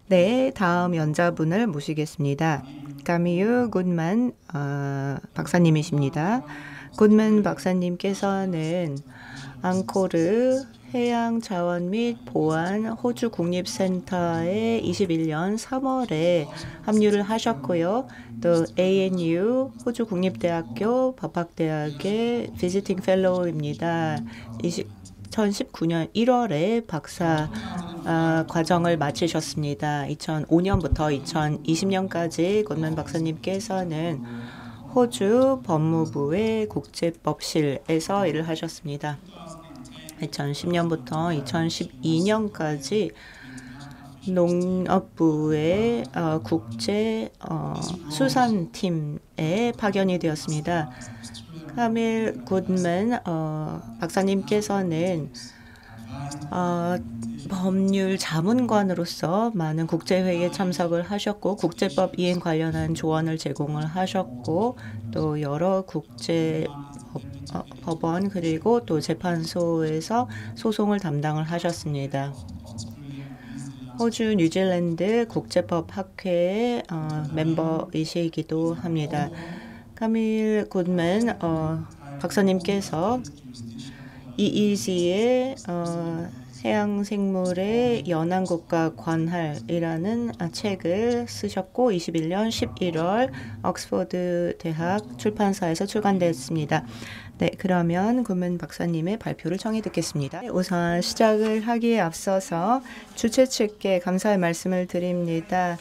네, 다음 연자분을 모시겠습니다. 까미유 굿만 박사님이십니다. 굿만 박사님께서는 앙코르 해양자원 및 보안 호주 국립센터에 21년 3월에 합류를 하셨고요. 또 ANU 호주 국립대학교 법학대학의 비지팅 펠로우입니다. 2019년 1월에 박사 과정을 마치셨습니다. 2005년부터 2020년까지 굿만 박사님께서는 호주 법무부의 국제법실에서 일을 하셨습니다. 2010년부터 2012년까지 농업부의 국제 수산팀에 파견이 되었습니다. 카밀 굿만 박사님께서는 법률 자문관으로서 많은 국제회의에 참석을 하셨고 국제법 이행 관련한 조언을 제공을 하셨고 또 여러 국제 법원 그리고 또 재판소에서 소송을 담당을 하셨습니다. 호주 뉴질랜드 국제법 학회의 멤버이시기도 합니다. 카밀 굿만 박사님께서 EEZ의 해양생물의 연안국가 관할이라는 책을 쓰셨고 21년 11월 옥스퍼드 대학 출판사에서 출간됐습니다. 네, 그러면 굿만 박사님의 발표를 청해 듣겠습니다. 우선 시작을 하기에 앞서서 주최 측께 감사의 말씀을 드립니다.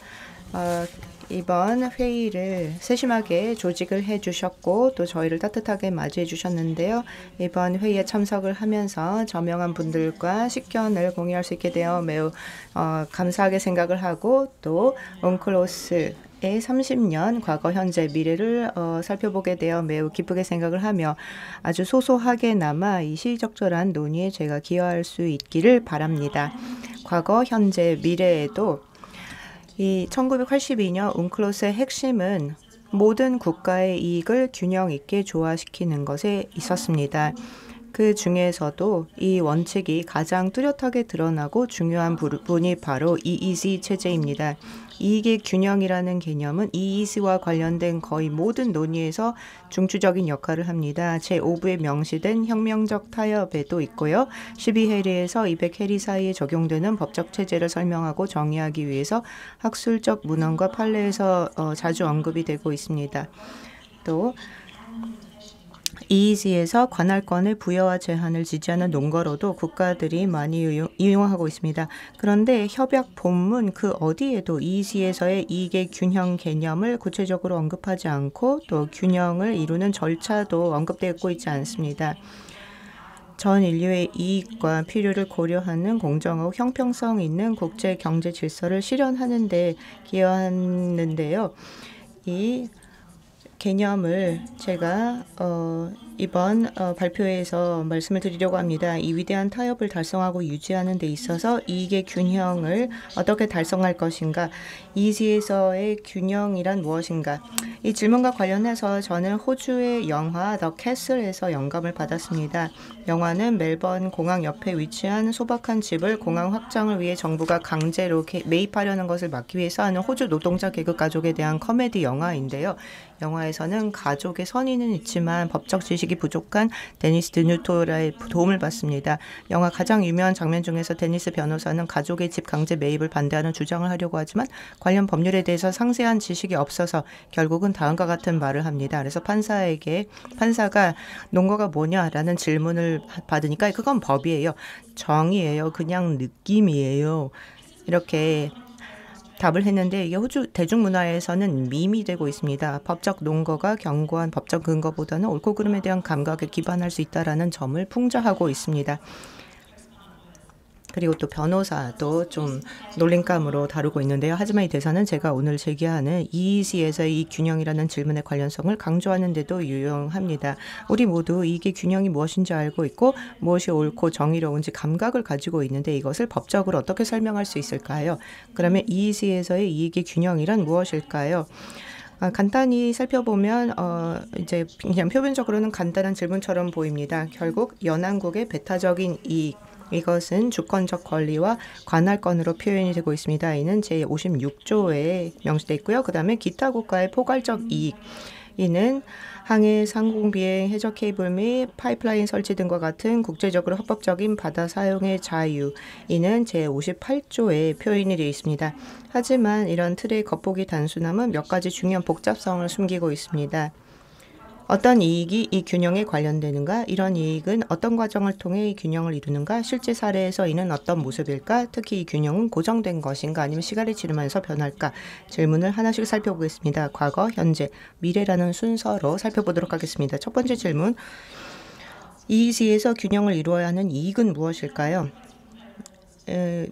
이번 회의를 세심하게 조직을 해주셨고 또 저희를 따뜻하게 맞이해 주셨는데요. 이번 회의에 참석을 하면서 저명한 분들과 식견을 공유할 수 있게 되어 매우 감사하게 생각을 하고 또 웅클로스의 30년 과거 현재 미래를 살펴보게 되어 매우 기쁘게 생각을 하며 아주 소소하게나마 이 시의적절한 논의에 제가 기여할 수 있기를 바랍니다. 과거 현재 미래에도 이 1982년 웅클로스의 핵심은 모든 국가의 이익을 균형 있게 조화시키는 것에 있었습니다. 그 중에서도 이 원칙이 가장 뚜렷하게 드러나고 중요한 부분이 바로 EEZ 체제입니다. 이익의 균형이라는 개념은 EEZ와 관련된 거의 모든 논의에서 중추적인 역할을 합니다. 제5부에 명시된 혁명적 타협에도 있고요. 12해리에서 200해리 사이에 적용되는 법적 체제를 설명하고 정의하기 위해서 학술적 문헌과 판례에서 자주 언급이 되고 있습니다. 또 EEZ에서 관할권의 부여와 제한을 지지하는 논거로도 국가들이 많이 이용하고 있습니다. 그런데 협약 본문 그 어디에도 EEZ에서의 이익의 균형 개념을 구체적으로 언급하지 않고 또 균형을 이루는 절차도 언급되고 있지 않습니다. 전 인류의 이익과 필요를 고려하는 공정하고 형평성 있는 국제 경제 질서를 실현하는 데 기여하는데요. 이 개념을 제가 이번 발표에서 말씀을 드리려고 합니다. 이 위대한 타협을 달성하고 유지하는 데 있어서 이익의 균형을 어떻게 달성할 것인가, EEZ에서의 균형이란 무엇인가, 이 질문과 관련해서 저는 호주의 영화 더 캐슬에서 영감을 받았습니다. 영화는 멜번 공항 옆에 위치한 소박한 집을 공항 확장을 위해 정부가 강제로 매입하려는 것을 막기 위해서 하는 호주 노동자 계급 가족에 대한 코미디 영화인데요. 영화에서는 가족의 선의는 있지만 법적 지식이 부족한 데니스 드뉴토라의 도움을 받습니다. 영화 가장 유명한 장면 중에서 데니스 변호사는 가족의 집 강제 매입을 반대하는 주장을 하려고 하지만 관련 법률에 대해서 상세한 지식이 없어서 결국은 다음과 같은 말을 합니다. 그래서 판사가 논거가 뭐냐라는 질문을 받으니까 그건 법이에요. 정의예요. 그냥 느낌이에요. 이렇게 답을 했는데 이게 호주 대중문화에서는 밈이 되고 있습니다. 법적 논거가 견고한 법적 근거보다는 옳고 그름에 대한 감각에 기반할 수 있다는 점을 풍자하고 있습니다. 그리고 또 변호사도 좀 놀림감으로 다루고 있는데요. 하지만 이 대사는 제가 오늘 제기하는 EEZ에서의 이 균형이라는 질문의 관련성을 강조하는 데도 유용합니다. 우리 모두 이게 균형이 무엇인지 알고 있고 무엇이 옳고 정의로운지 감각을 가지고 있는데 이것을 법적으로 어떻게 설명할 수 있을까요? 그러면 EEZ에서의 이익의 균형이란 무엇일까요? 간단히 살펴보면 이제 그냥 표면적으로는 간단한 질문처럼 보입니다. 결국 연안국의 배타적인 이익, 이것은 주권적 권리와 관할권으로 표현이 되고 있습니다. 이는 제56조에 명시되어 있고요. 그 다음에 기타 국가의 포괄적 이익. 이는 항해, 상공비행, 해저 케이블 및 파이프라인 설치 등과 같은 국제적으로 합법적인 바다 사용의 자유. 이는 제58조에 표현이 되어 있습니다. 하지만 이런 틀의 겉보기 단순함은 몇 가지 중요한 복잡성을 숨기고 있습니다. 어떤 이익이 이 균형에 관련되는가? 이런 이익은 어떤 과정을 통해 이 균형을 이루는가? 실제 사례에서 이는 어떤 모습일까? 특히 이 균형은 고정된 것인가? 아니면 시간이 지나면서 변할까? 질문을 하나씩 살펴보겠습니다. 과거, 현재, 미래라는 순서로 살펴보도록 하겠습니다. 첫 번째 질문. 이익에서 균형을 이루어야 하는 이익은 무엇일까요?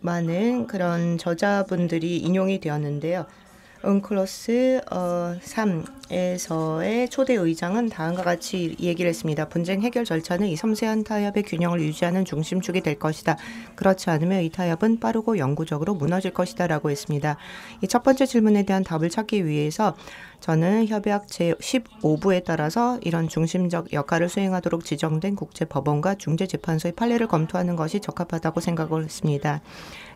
많은 그런 저자분들이 인용이 되었는데요. 은클로스 3에서의 초대 의장은 다음과 같이 얘기를 했습니다. 분쟁 해결 절차는 이 섬세한 타협의 균형을 유지하는 중심축이 될 것이다. 그렇지 않으면 이 타협은 빠르고 영구적으로 무너질 것이다 라고 했습니다. 이 첫 번째 질문에 대한 답을 찾기 위해서 저는 협약 제15부에 따라서 이런 중심적 역할을 수행하도록 지정된 국제법원과 중재재판소의 판례를 검토하는 것이 적합하다고 생각을 했습니다.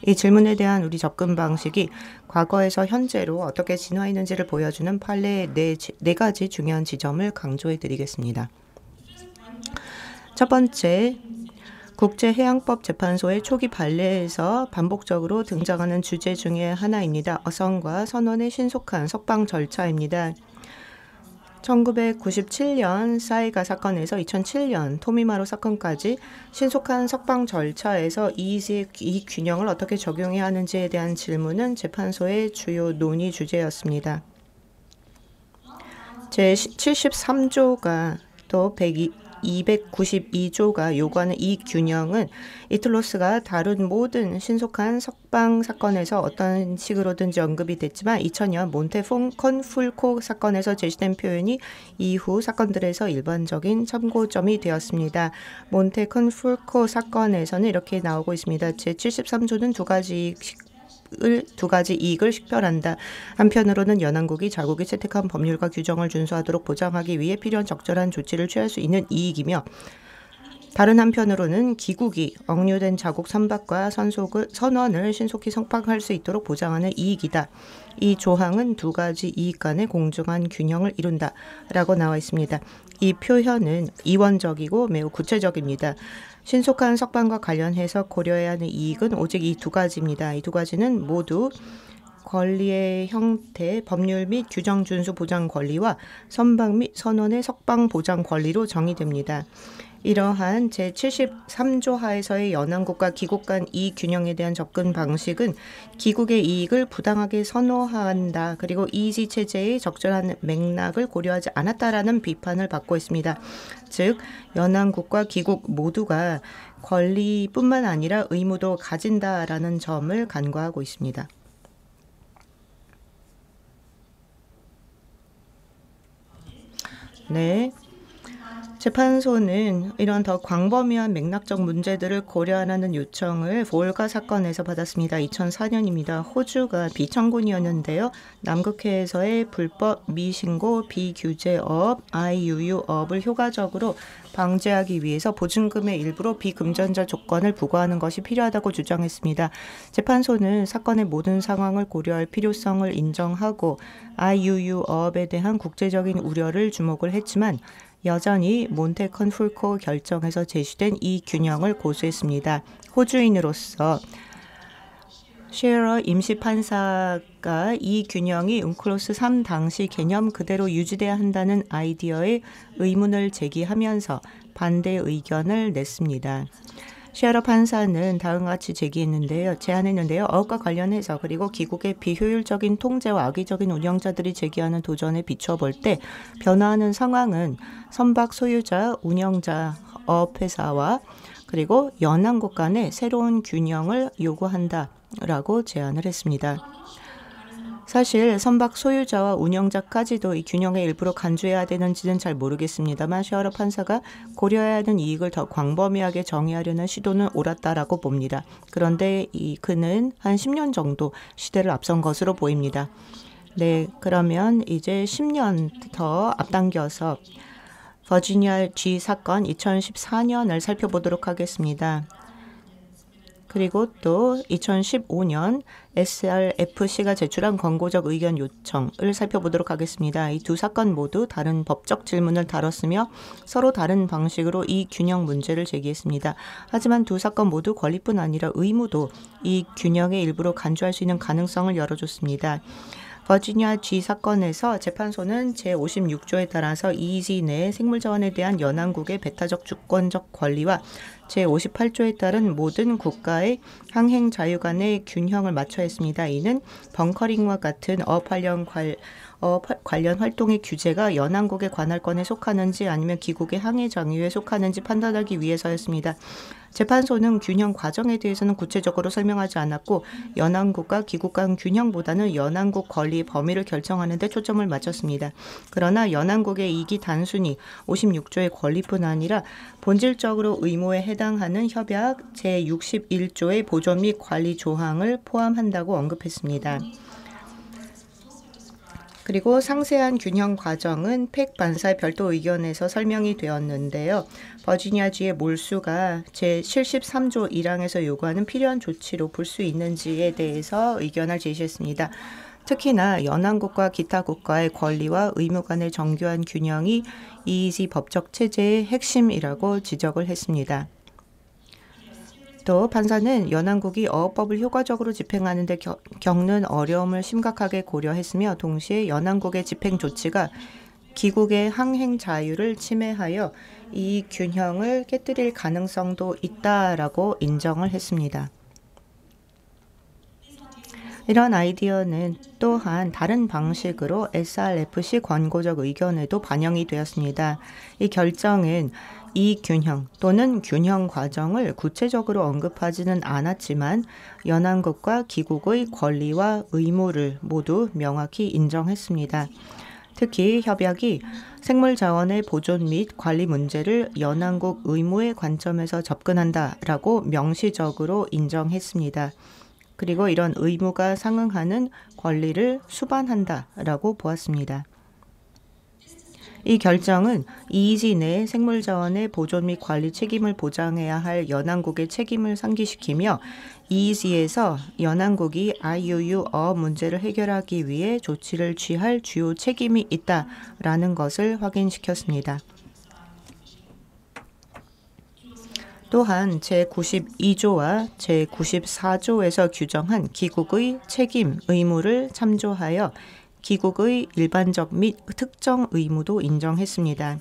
이 질문에 대한 우리 접근 방식이 과거에서 현재로 어떻게 진화했는지를 보여주는 판례의 네 가지 중요한 지점을 강조해 드리겠습니다. 첫 번째, 국제해양법재판소의 초기 판례에서 반복적으로 등장하는 주제 중에 하나입니다. 어선과 선원의 신속한 석방 절차입니다. 1997년 사이가 사건에서 2007년 토미마루 사건까지 신속한 석방 절차에서 이익 균형을 어떻게 적용해야 하는지에 대한 질문은 재판소의 주요 논의 주제였습니다. 제73조가 또 292조가 요구하는 이익 균형은 이틀로스가 다룬 모든 신속한 석방 사건에서 어떤 식으로든지 언급이 됐지만 2000년 몬테컨풀코 사건에서 제시된 표현이 이후 사건들에서 일반적인 참고점이 되었습니다. 몬테컨풀코 사건에서는 이렇게 나오고 있습니다. 제73조는 두 가지 이익을 식별한다. 한편으로는 연합국이 자국이 채택한 법률과 규정을 준수하도록 보장하기 위해 필요한 적절한 조치를 취할 수 있는 이익이며 다른 한편으로는 기국이 억류된 자국 선박과 선원을 신속히 석방할 수 있도록 보장하는 이익이다. 이 조항은 두 가지 이익 간의 공정한 균형을 이룬다. 라고 나와 있습니다. 이 표현은 이원적이고 매우 구체적입니다. 신속한 석방과 관련해서 고려해야 하는 이익은 오직 이 두 가지입니다. 이 두 가지는 모두 권리의 형태, 법률 및 규정 준수 보장 권리와 선박 및 선원의 석방 보장 권리로 정의됩니다. 이러한 제73조 하에서의 연합국과 기국 간 이익 균형에 대한 접근 방식은 기국의 이익을 부당하게 선호한다. 그리고 이지 체제의 적절한 맥락을 고려하지 않았다라는 비판을 받고 있습니다. 즉, 연합국과 기국 모두가 권리뿐만 아니라 의무도 가진다라는 점을 간과하고 있습니다. 네. 재판소는 이런 더 광범위한 맥락적 문제들을 고려하라는 요청을 볼가 사건에서 받았습니다. 2004년입니다. 호주가 비청군이었는데요. 남극해에서의 불법 미신고 비규제업, IUU업을 효과적으로 방지하기 위해서 보증금의 일부로 비금전자 조건을 부과하는 것이 필요하다고 주장했습니다. 재판소는 사건의 모든 상황을 고려할 필요성을 인정하고 IUU업에 대한 국제적인 우려를 주목을 했지만 여전히 몬테컨풀코 결정에서 제시된 이 균형을 고수했습니다. 호주인으로서 셰러 임시판사가 이 균형이 은클로스 3 당시 개념 그대로 유지돼야 한다는 아이디어에 의문을 제기하면서 반대 의견을 냈습니다. 셰러 판사는 다음과 같이 제안했는데요. 어업과 관련해서 그리고 기국의 비효율적인 통제와 악의적인 운영자들이 제기하는 도전에 비추어 볼 때 변화하는 상황은 선박 소유자, 운영자, 어업회사와 그리고 연합국 간의 새로운 균형을 요구한다라고 제안을 했습니다. 사실 선박 소유자와 운영자까지도 이 균형의 일부로 간주해야 되는지는 잘 모르겠습니다만 셰러 판사가 고려해야 하는 이익을 더 광범위하게 정의하려는 시도는 옳았다라고 봅니다. 그런데 그는 한 10년 정도 시대를 앞선 것으로 보입니다. 네, 그러면 이제 10년 더 앞당겨서 버지니아 G 사건 2014년을 살펴보도록 하겠습니다. 그리고 또 2015년 SRFC가 제출한 권고적 의견 요청을 살펴보도록 하겠습니다. 이 두 사건 모두 다른 법적 질문을 다뤘으며 서로 다른 방식으로 이 균형 문제를 제기했습니다. 하지만 두 사건 모두 권리뿐 아니라 의무도 이 균형의 일부로 간주할 수 있는 가능성을 열어줬습니다. 버지니아 G 사건에서 재판소는 제56조에 따라서 EEZ 내 생물자원에 대한 연안국의 배타적 주권적 권리와 제58조에 따른 모든 국가의 항행 자유 간의 균형을 맞춰야 했습니다. 이는 벙커링과 같은 관련 활동의 규제가 연안국의 관할권에 속하는지 아니면 기국의 항해 장유에 속하는지 판단하기 위해서였습니다. 재판소는 균형 과정에 대해서는 구체적으로 설명하지 않았고 연안국과 기국 간 균형보다는 연안국 권리 범위를 결정하는 데 초점을 맞췄습니다. 그러나 연안국의 이익이 단순히 56조의 권리뿐 아니라 본질적으로 의무에 해당하는 협약 제61조의 보존 및 관리 조항을 포함한다고 언급했습니다. 그리고 상세한 균형 과정은 팩 반사의 별도 의견에서 설명이 되었는데요. 버지니아주의 몰수가 제73조 1항에서 요구하는 필요한 조치로 볼 수 있는지에 대해서 의견을 제시했습니다. 특히나 연안국과 기타 국가의 권리와 의무 간의 정교한 균형이 EEZ 법적 체제의 핵심이라고 지적을 했습니다. 또 판사는 연안국이 어업법을 효과적으로 집행하는 데 겪는 어려움을 심각하게 고려했으며 동시에 연안국의 집행 조치가 기국의 항행 자유를 침해하여 이 균형을 깨뜨릴 가능성도 있다라고 인정을 했습니다. 이런 아이디어는 또한 다른 방식으로 SRFC 권고적 의견에도 반영이 되었습니다. 이 결정은 이 균형 또는 균형 과정을 구체적으로 언급하지는 않았지만 연안국과 기국의 권리와 의무를 모두 명확히 인정했습니다. 특히 협약이 생물자원의 보존 및 관리 문제를 연안국 의무의 관점에서 접근한다라고 명시적으로 인정했습니다. 그리고 이런 의무가 상응하는 권리를 수반한다라고 보았습니다. 이 결정은 EEZ 내 생물자원의 보존 및 관리 책임을 보장해야 할 연안국의 책임을 상기시키며 EEZ에서 연안국이 IUU 어업 문제를 해결하기 위해 조치를 취할 주요 책임이 있다라는 것을 확인시켰습니다. 또한 제92조와 제94조에서 규정한 기국의 책임, 의무를 참조하여 기국의 일반적 및 특정 의무도 인정했습니다.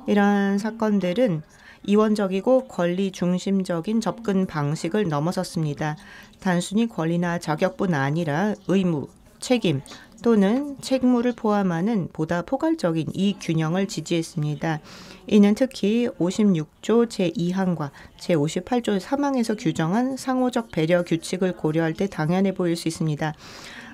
이러한 사건들은 이원적이고 권리 중심적인 접근 방식을 넘어섰습니다. 단순히 권리나 자격뿐 아니라 의무, 책임 또는 책무를 포함하는 보다 포괄적인 이 균형을 지지했습니다. 이는 특히 56조 제2항과 제58조 3항에서 규정한 상호적 배려 규칙을 고려할 때 당연해 보일 수 있습니다.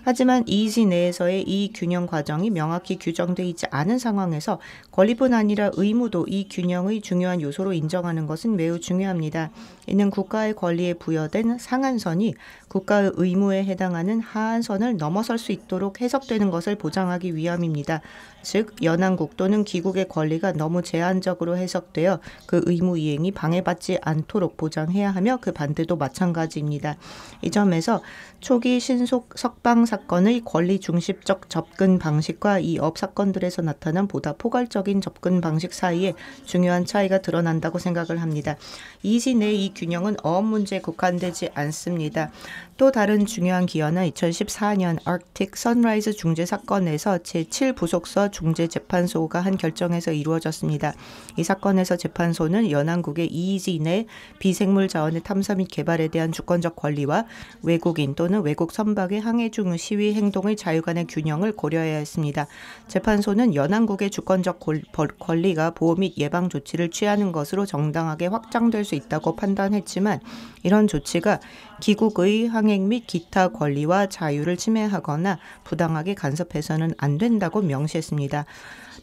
하지만 EEZ 내에서의 이 균형 과정이 명확히 규정되어 있지 않은 상황에서 권리뿐 아니라 의무도 이 균형의 중요한 요소로 인정하는 것은 매우 중요합니다. 이는 국가의 권리에 부여된 상한선이 국가의 의무에 해당하는 하한선을 넘어설 수 있도록 해석되는 것을 보장하기 위함입니다. 즉, 연안국 또는 기국의 권리가 너무 제한적으로 해석되어 그 의무 이행이 방해받지 않도록 보장해야 하며 그 반대도 마찬가지입니다. 이 점에서 초기 신속 석방 사건의 권리 중심적 접근 방식과 이 업 사건들에서 나타난 보다 포괄적인 접근 방식 사이에 중요한 차이가 드러난다고 생각을 합니다. EEZ 내 이 균형은 어업 문제에 국한되지 않습니다. 또 다른 중요한 기여는 2014년 아크틱 선라이즈 중재 사건에서 제7부속서 중재재판소가 한 결정에서 이루어졌습니다. 이 사건에서 재판소는 연안국의 EEZ 내 비생물 자원의 탐사 및 개발에 대한 주권적 권리와 외국인 또는 외국 선박의 항해 중 시위 행동의 자유 간의 균형을 고려해야 했습니다. 재판소는 연안국의 주권적 권리가 보호 및 예방 조치를 취하는 것으로 정당하게 확장될 수 있다고 판단했지만 이런 조치가 기국의 항행 및 기타 권리와 자유를 침해하거나 부당하게 간섭해서는 안 된다고 명시했습니다.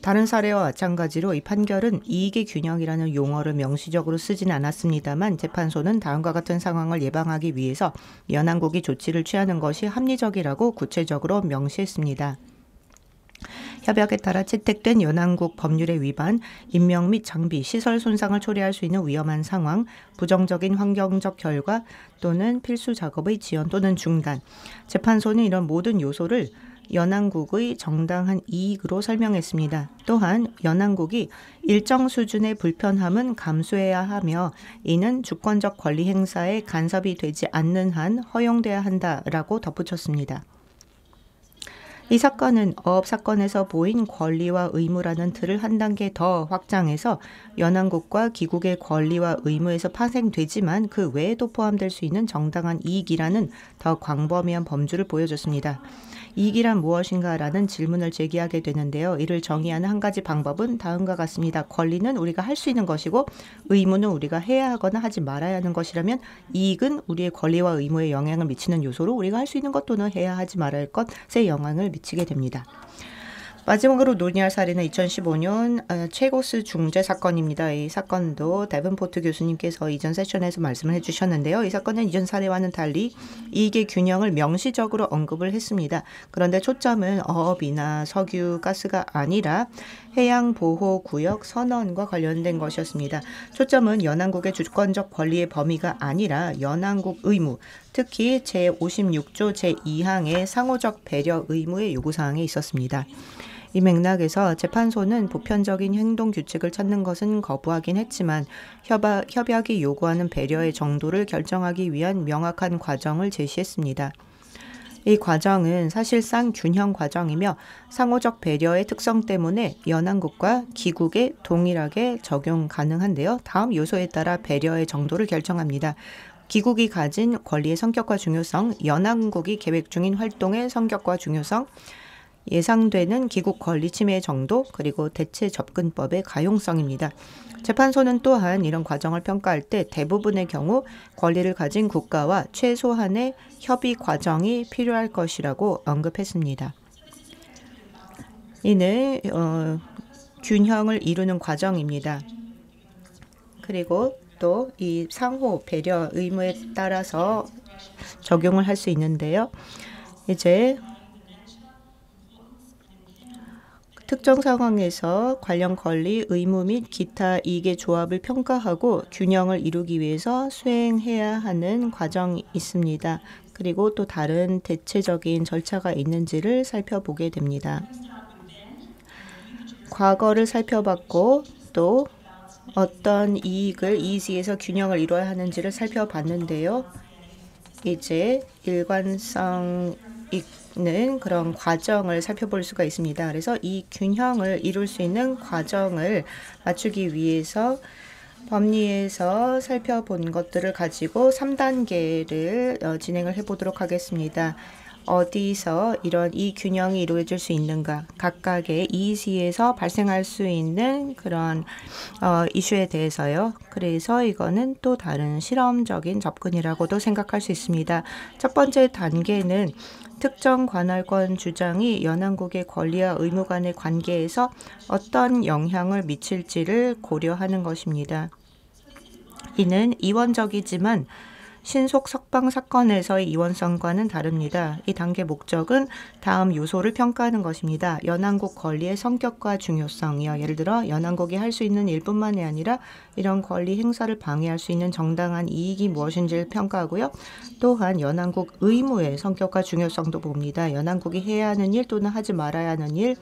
다른 사례와 마찬가지로 이 판결은 이익의 균형이라는 용어를 명시적으로 쓰진 않았습니다만 재판소는 다음과 같은 상황을 예방하기 위해서 연안국이 조치를 취하는 것이 합리적이라고 구체적으로 명시했습니다. 협약에 따라 채택된 연안국 법률의 위반, 인명 및 장비, 시설 손상을 초래할 수 있는 위험한 상황, 부정적인 환경적 결과 또는 필수 작업의 지연 또는 중단. 재판소는 이런 모든 요소를 연안국의 정당한 이익으로 설명했습니다. 또한 연안국이 일정 수준의 불편함은 감수해야 하며 이는 주권적 권리 행사에 간섭이 되지 않는 한 허용돼야 한다라고 덧붙였습니다. 이 사건은 어업 사건에서 보인 권리와 의무라는 틀을 한 단계 더 확장해서 연안국과 기국의 권리와 의무에서 파생되지만 그 외에도 포함될 수 있는 정당한 이익이라는 더 광범위한 범주를 보여줬습니다. 이익이란 무엇인가라는 질문을 제기하게 되는데요. 이를 정의하는 한 가지 방법은 다음과 같습니다. 권리는 우리가 할 수 있는 것이고 의무는 우리가 해야 하거나 하지 말아야 하는 것이라면 이익은 우리의 권리와 의무에 영향을 미치는 요소로 우리가 할 수 있는 것 또는 해야 하지 말아야 할 것에 영향을 미치게 됩니다. 마지막으로 논의할 사례는 2015년 최고스 중재 사건입니다. 이 사건도 데븐포트 교수님께서 이전 세션에서 말씀을 해주셨는데요. 이 사건은 이전 사례와는 달리 이익의 균형을 명시적으로 언급을 했습니다. 그런데 초점은 어업이나 석유, 가스가 아니라 해양보호구역 선언과 관련된 것이었습니다. 초점은 연안국의 주권적 권리의 범위가 아니라 연안국 의무, 특히 제56조 제2항의 상호적 배려 의무의 요구사항에 있었습니다. 이 맥락에서 재판소는 보편적인 행동 규칙을 찾는 것은 거부하긴 했지만 협약이 요구하는 배려의 정도를 결정하기 위한 명확한 과정을 제시했습니다. 이 과정은 사실상 균형 과정이며 상호적 배려의 특성 때문에 연안국과 기국에 동일하게 적용 가능한데요. 다음 요소에 따라 배려의 정도를 결정합니다. 기국이 가진 권리의 성격과 중요성, 연안국이 계획 중인 활동의 성격과 중요성, 예상되는 기국 권리 침해의 정도, 그리고 대체 접근법의 가용성입니다. 재판소는 또한 이런 과정을 평가할 때 대부분의 경우 권리를 가진 국가와 최소한의 협의 과정이 필요할 것이라고 언급했습니다. 이는 균형을 이루는 과정입니다. 그리고 또 이 상호 배려 의무에 따라서 적용을 할 수 있는데요. 이제 특정 상황에서 관련 권리, 의무 및 기타 이익의 조합을 평가하고 균형을 이루기 위해서 수행해야 하는 과정이 있습니다. 그리고 또 다른 대체적인 절차가 있는지를 살펴보게 됩니다. 과거를 살펴봤고 또 어떤 이익을 이시에서 균형을 이루어야 하는지를 살펴봤는데요. 이제 일관성 있는 그런 과정을 살펴볼 수가 있습니다. 그래서 이 균형을 이룰 수 있는 과정을 맞추기 위해서 법리에서 살펴본 것들을 가지고 3단계를 진행을 해보도록 하겠습니다. 어디서 이런 이 균형이 이루어질 수 있는가, 각각의 이시에서 발생할 수 있는 그런 이슈에 대해서요. 그래서 이거는 또 다른 실험적인 접근이라고도 생각할 수 있습니다. 첫 번째 단계는 특정 관할권 주장이 연안국의 권리와 의무 간의 관계에서 어떤 영향을 미칠지를 고려하는 것입니다. 이는 이원적이지만 신속 석방 사건에서의 이원성과는 다릅니다. 이 단계 목적은 다음 요소를 평가하는 것입니다. 연안국 권리의 성격과 중요성이요. 예를 들어 연안국이 할 수 있는 일뿐만이 아니라 이런 권리 행사를 방해할 수 있는 정당한 이익이 무엇인지를 평가하고요. 또한 연안국 의무의 성격과 중요성도 봅니다. 연안국이 해야 하는 일 또는 하지 말아야 하는 일,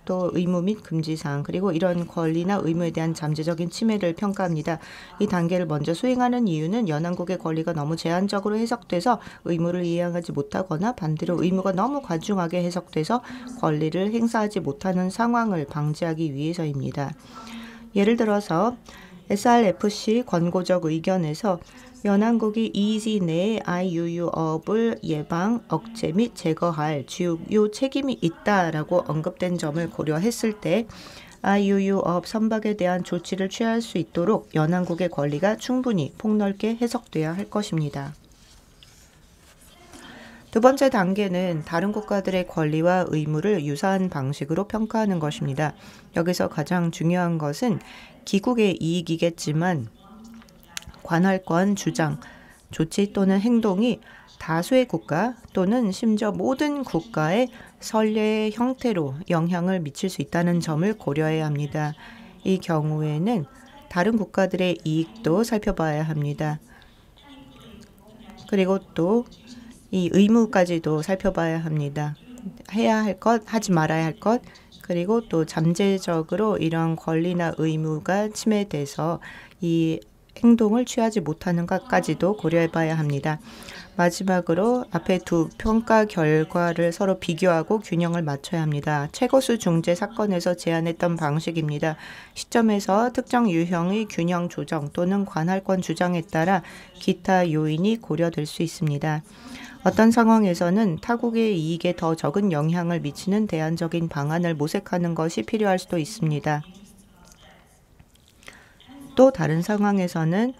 또 의무 및 금지사항, 그리고 이런 권리나 의무에 대한 잠재적인 침해를 평가합니다. 이 단계를 먼저 수행하는 이유는 연안국의 권리가 너무 제한적으로 해석돼서 의무를 이행하지 못하거나 반대로 의무가 너무 과중하게 해석돼서 권리를 행사하지 못하는 상황을 방지하기 위해서입니다. 예를 들어서 SRFC 권고적 의견에서 연안국이 이시 내에 IUU업을 예방, 억제 및 제거할 주요 책임이 있다라고 언급된 점을 고려했을 때 IUU업 선박에 대한 조치를 취할 수 있도록 연안국의 권리가 충분히 폭넓게 해석돼야 할 것입니다. 두 번째 단계는 다른 국가들의 권리와 의무를 유사한 방식으로 평가하는 것입니다. 여기서 가장 중요한 것은 기국의 이익이겠지만 관할권 주장, 조치 또는 행동이 다수의 국가 또는 심지어 모든 국가의 선례의 형태로 영향을 미칠 수 있다는 점을 고려해야 합니다. 이 경우에는 다른 국가들의 이익도 살펴봐야 합니다. 그리고 또 이 의무까지도 살펴봐야 합니다. 해야 할 것, 하지 말아야 할 것, 그리고 또 잠재적으로 이런 권리나 의무가 침해돼서 이 행동을 취하지 못하는 것까지도 고려해 봐야 합니다. 마지막으로 앞에 두 평가 결과를 서로 비교하고 균형을 맞춰야 합니다. 최고수 중재 사건에서 제안했던 방식입니다. 시점에서 특정 유형의 균형 조정 또는 관할권 주장에 따라 기타 요인이 고려될 수 있습니다. 어떤 상황에서는 타국의 이익에 더 적은 영향을 미치는 대안적인 방안을 모색하는 것이 필요할 수도 있습니다. 또 다른 상황에서는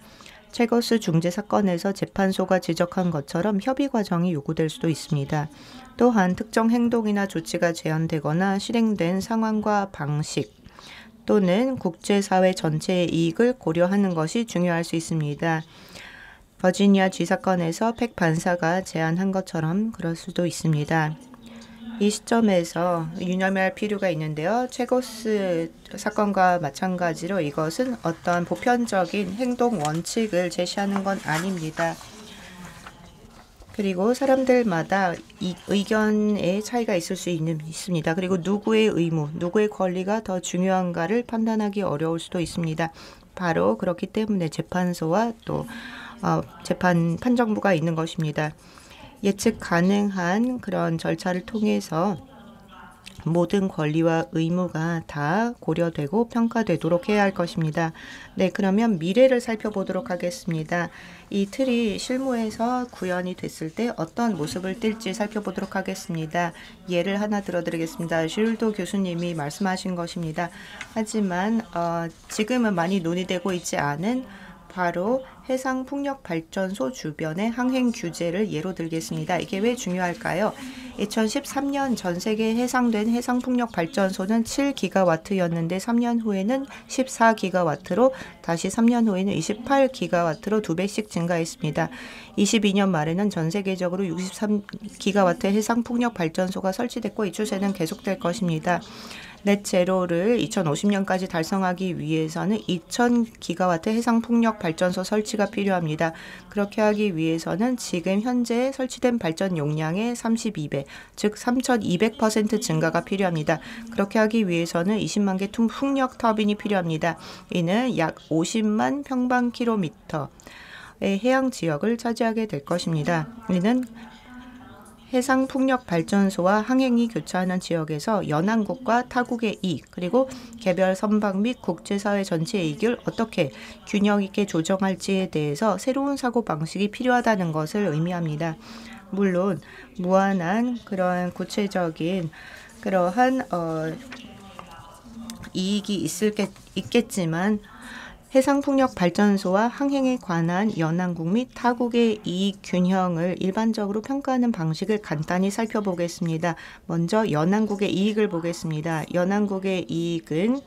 최거스 중재 사건에서 재판소가 지적한 것처럼 협의 과정이 요구될 수도 있습니다. 또한 특정 행동이나 조치가 제한되거나 실행된 상황과 방식 또는 국제사회 전체의 이익을 고려하는 것이 중요할 수 있습니다. 버지니아 쥐 사건에서 팩 판사가 제안한 것처럼 그럴 수도 있습니다. 이 시점에서 유념할 필요가 있는데요. 최고스 사건과 마찬가지로 이것은 어떤 보편적인 행동 원칙을 제시하는 건 아닙니다. 그리고 사람들마다 의견의 차이가 있을 수 있습니다. 그리고 누구의 의무, 누구의 권리가 더 중요한가를 판단하기 어려울 수도 있습니다. 바로 그렇기 때문에 재판소와 또 재판 판정부가 있는 것입니다. 예측 가능한 그런 절차를 통해서 모든 권리와 의무가 다 고려되고 평가되도록 해야 할 것입니다. 네, 그러면 미래를 살펴보도록 하겠습니다. 이 틀이 실무에서 구현이 됐을 때 어떤 모습을 띨지 살펴보도록 하겠습니다. 예를 하나 들어드리겠습니다. 슐도 교수님이 말씀하신 것입니다. 하지만 지금은 많이 논의되고 있지 않은 바로 해상풍력발전소 주변의 항행 규제를 예로 들겠습니다. 이게 왜 중요할까요? 2013년 전 세계에 해상된 해상풍력발전소는 7기가와트였는데 3년 후에는 14기가와트로 다시 3년 후에는 28기가와트로 2배씩 증가했습니다. 22년 말에는 전 세계적으로 63기가와트 해상풍력발전소가 설치됐고 이 추세는 계속될 것입니다. 넷제로를 2050년까지 달성하기 위해서는 2000기가와트 해상풍력 발전소 설치가 필요합니다. 그렇게 하기 위해서는 지금 현재 설치된 발전 용량의 32배, 즉 3200% 증가가 필요합니다. 그렇게 하기 위해서는 20만 개 풍력 터빈이 필요합니다. 이는 약 50만 평방킬로미터의 해양 지역을 차지하게 될 것입니다. 이는 해상풍력발전소와 항행이 교차하는 지역에서 연안국과 타국의 이익 그리고 개별 선박 및 국제사회 전체의 이익을 어떻게 균형 있게 조정할지에 대해서 새로운 사고방식이 필요하다는 것을 의미합니다. 물론 무한한 그러한 구체적인 그러한 이익이 있겠지만 해상풍력발전소와 항행에 관한 연안국 및 타국의 이익 균형을 일반적으로 평가하는 방식을 간단히 살펴보겠습니다. 먼저 연안국의 이익을 보겠습니다. 연안국의 이익은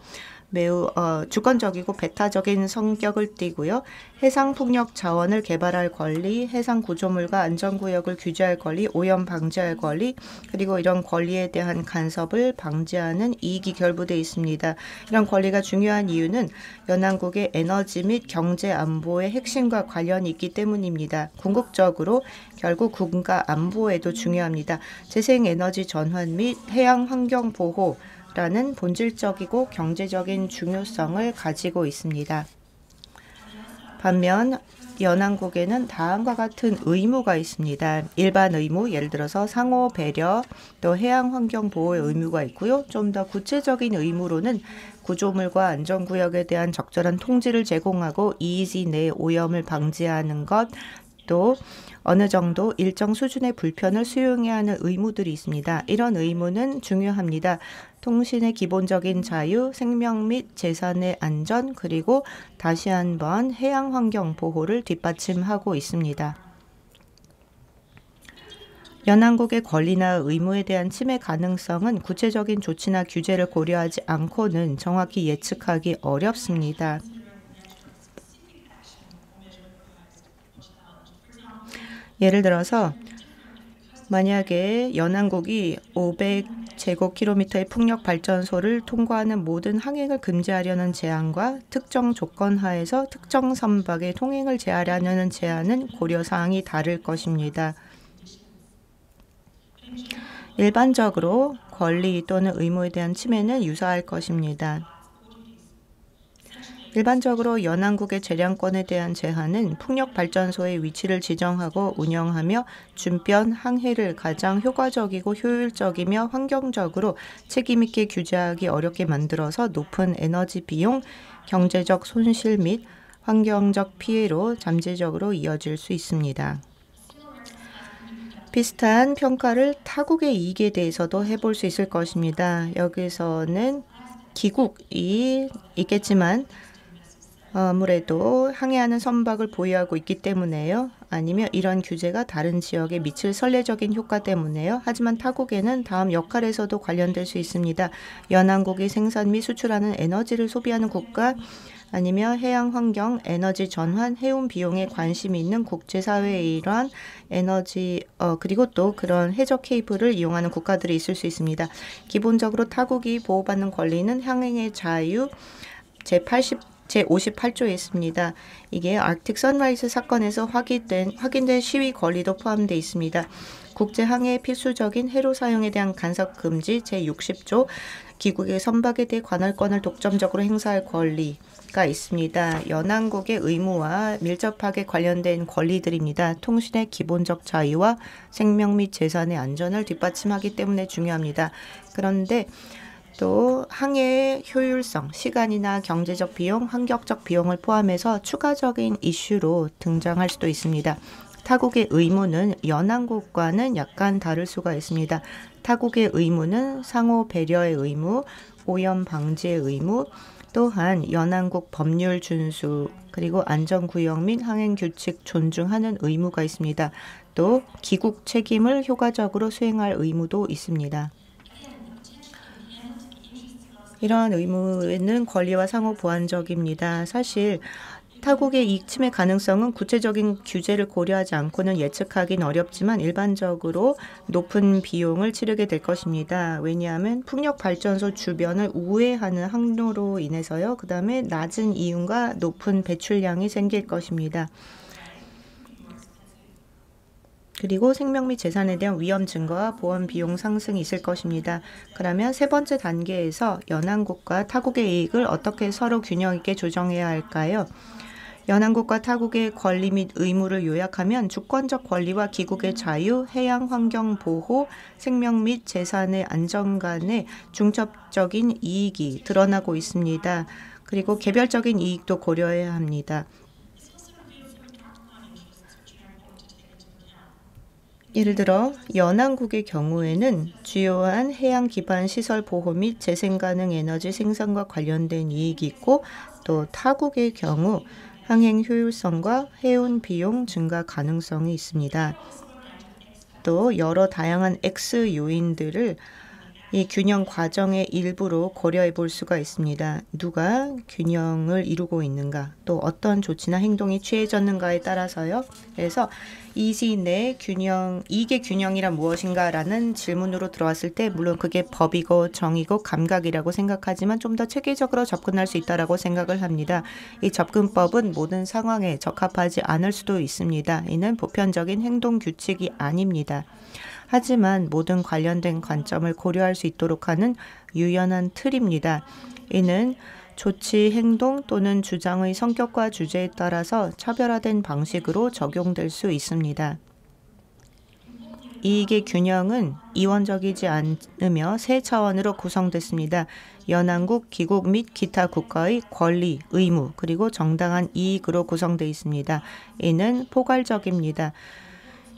매우 주권적이고 배타적인 성격을 띠고요. 해상풍력 자원을 개발할 권리, 해상 구조물과 안전구역을 규제할 권리, 오염 방지할 권리, 그리고 이런 권리에 대한 간섭을 방지하는 이익이 결부되어 있습니다. 이런 권리가 중요한 이유는 연안국의 에너지 및 경제 안보의 핵심과 관련이 있기 때문입니다. 궁극적으로 결국 국가 안보에도 중요합니다. 재생에너지 전환 및 해양 환경 보호 라는 본질적이고 경제적인 중요성을 가지고 있습니다. 반면 연안국에는 다음과 같은 의무가 있습니다. 일반 의무, 예를 들어서 상호 배려, 또 해양 환경 보호의 의무가 있고요. 좀 더 구체적인 의무로는 구조물과 안전구역에 대한 적절한 통지를 제공하고 이의지 내 오염을 방지하는 것, 또 어느 정도 일정 수준의 불편을 수용해야 하는 의무들이 있습니다. 이런 의무는 중요합니다. 통신의 기본적인 자유, 생명 및 재산의 안전, 그리고 다시 한번 해양 환경 보호를 뒷받침하고 있습니다. 연안국의 권리나 의무에 대한 침해 가능성은 구체적인 조치나 규제를 고려하지 않고는 정확히 예측하기 어렵습니다. 예를 들어서 만약에 연안국이 500제곱킬로미터의 풍력 발전소를 통과하는 모든 항행을 금지하려는 제한과 특정 조건 하에서 특정 선박의 통행을 제한하려는 제한은 고려 사항이 다를 것입니다. 일반적으로 권리 또는 의무에 대한 침해는 유사할 것입니다. 일반적으로 연안국의 재량권에 대한 제한은 풍력발전소의 위치를 지정하고 운영하며 준변 항해를 가장 효과적이고 효율적이며 환경적으로 책임있게 규제하기 어렵게 만들어서 높은 에너지 비용, 경제적 손실 및 환경적 피해로 잠재적으로 이어질 수 있습니다. 비슷한 평가를 타국의 이익에 대해서도 해볼 수 있을 것입니다. 여기서는 기국이 있겠지만 아무래도 항해하는 선박을 보유하고 있기 때문에요. 아니면 이런 규제가 다른 지역에 미칠 선례적인 효과 때문에요. 하지만 타국에는 다음 역할에서도 관련될 수 있습니다. 연안국이 생산 및 수출하는 에너지를 소비하는 국가, 아니면 해양 환경, 에너지 전환, 해운 비용에 관심이 있는 국제사회의 일환 에너지 그리고 또 그런 해적 케이블을 이용하는 국가들이 있을 수 있습니다. 기본적으로 타국이 보호받는 권리는 항행의 자유 제58조에 있습니다. 이게 아크틱 선라이즈 사건에서 확인된 시위 권리도 포함되어 있습니다. 국제항해의 필수적인 해로 사용에 대한 간섭 금지 제60조, 기국의 선박에 대해 관할권을 독점적으로 행사할 권리가 있습니다. 연안국의 의무와 밀접하게 관련된 권리들입니다. 통신의 기본적 자유와 생명 및 재산의 안전을 뒷받침하기 때문에 중요합니다. 그런데 또 항해의 효율성, 시간이나 경제적 비용, 환경적 비용을 포함해서 추가적인 이슈로 등장할 수도 있습니다. 타국의 의무는 연안국과는 약간 다를 수가 있습니다. 타국의 의무는 상호 배려의 의무, 오염 방지의 의무, 또한 연안국 법률 준수, 그리고 안전구역 및 항행규칙 존중하는 의무가 있습니다. 또 기국 책임을 효과적으로 수행할 의무도 있습니다. 이러한 의무는 권리와 상호 보완적입니다. 사실 타국의 이익 침해 가능성은 구체적인 규제를 고려하지 않고는 예측하기는 어렵지만 일반적으로 높은 비용을 치르게 될 것입니다. 왜냐하면 풍력발전소 주변을 우회하는 항로로 인해서요. 그 다음에 낮은 이윤과 높은 배출량이 생길 것입니다. 그리고 생명 및 재산에 대한 위험 증거와 보험 비용 상승이 있을 것입니다. 그러면 세 번째 단계에서 연안국과 타국의 이익을 어떻게 서로 균형 있게 조정해야 할까요? 연안국과 타국의 권리 및 의무를 요약하면 주권적 권리와 기국의 자유, 해양 환경 보호, 생명 및 재산의 안전 간의 중첩적인 이익이 드러나고 있습니다. 그리고 개별적인 이익도 고려해야 합니다. 예를 들어 연안국의 경우에는 주요한 해양 기반 시설 보호 및 재생 가능 에너지 생산과 관련된 이익이 있고, 또 타국의 경우 항행 효율성과 해운 비용 증가 가능성이 있습니다. 또 여러 다양한 X 요인들을 이 균형 과정의 일부로 고려해 볼 수가 있습니다. 누가 균형을 이루고 있는가, 또 어떤 조치나 행동이 취해졌는가에 따라서요. 그래서 이시 내 균형, 이게 균형이란 무엇인가 라는 질문으로 들어왔을 때 물론 그게 법이고 정의고 감각이라고 생각하지만 좀 더 체계적으로 접근할 수 있다고 생각을 합니다. 이 접근법은 모든 상황에 적합하지 않을 수도 있습니다. 이는 보편적인 행동 규칙이 아닙니다. 하지만 모든 관련된 관점을 고려할 수 있도록 하는 유연한 틀입니다. 이는 조치, 행동 또는 주장의 성격과 주제에 따라서 차별화된 방식으로 적용될 수 있습니다. 이익의 균형은 이원적이지 않으며 세 차원으로 구성됐습니다. 연안국, 기국 및 기타 국가의 권리, 의무, 그리고 정당한 이익으로 구성되어 있습니다. 이는 포괄적입니다.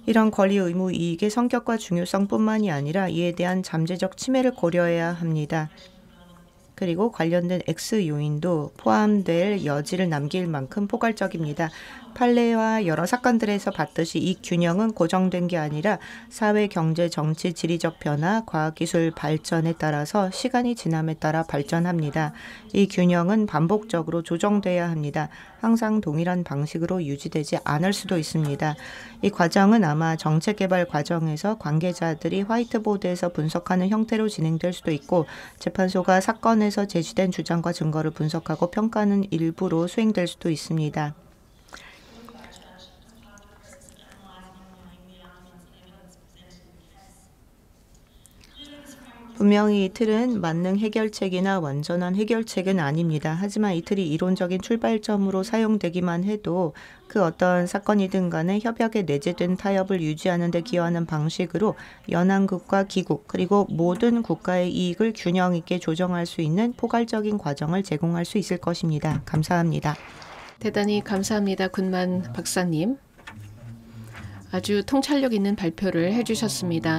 이런 권리, 의무, 이익의 성격과 중요성뿐만이 아니라 이에 대한 잠재적 침해를 고려해야 합니다. 그리고 관련된 X 요인도 포함될 여지를 남길 만큼 포괄적입니다. 판례와 여러 사건들에서 봤듯이 이 균형은 고정된 게 아니라 사회, 경제, 정치, 지리적 변화, 과학기술 발전에 따라서 시간이 지남에 따라 발전합니다. 이 균형은 반복적으로 조정돼야 합니다. 항상 동일한 방식으로 유지되지 않을 수도 있습니다. 이 과정은 아마 정책 개발 과정에서 관계자들이 화이트보드에서 분석하는 형태로 진행될 수도 있고 재판소가 사건에서 제시된 주장과 증거를 분석하고 평가하는 일부로 수행될 수도 있습니다. 분명히 이 틀은 만능 해결책이나 완전한 해결책은 아닙니다. 하지만 이 틀이 이론적인 출발점으로 사용되기만 해도 그 어떤 사건이든 간에 협약에 내재된 타협을 유지하는 데 기여하는 방식으로 연합국과 기국 그리고 모든 국가의 이익을 균형 있게 조정할 수 있는 포괄적인 과정을 제공할 수 있을 것입니다. 감사합니다. 대단히 감사합니다. 굿만 박사님. 아주 통찰력 있는 발표를 해주셨습니다.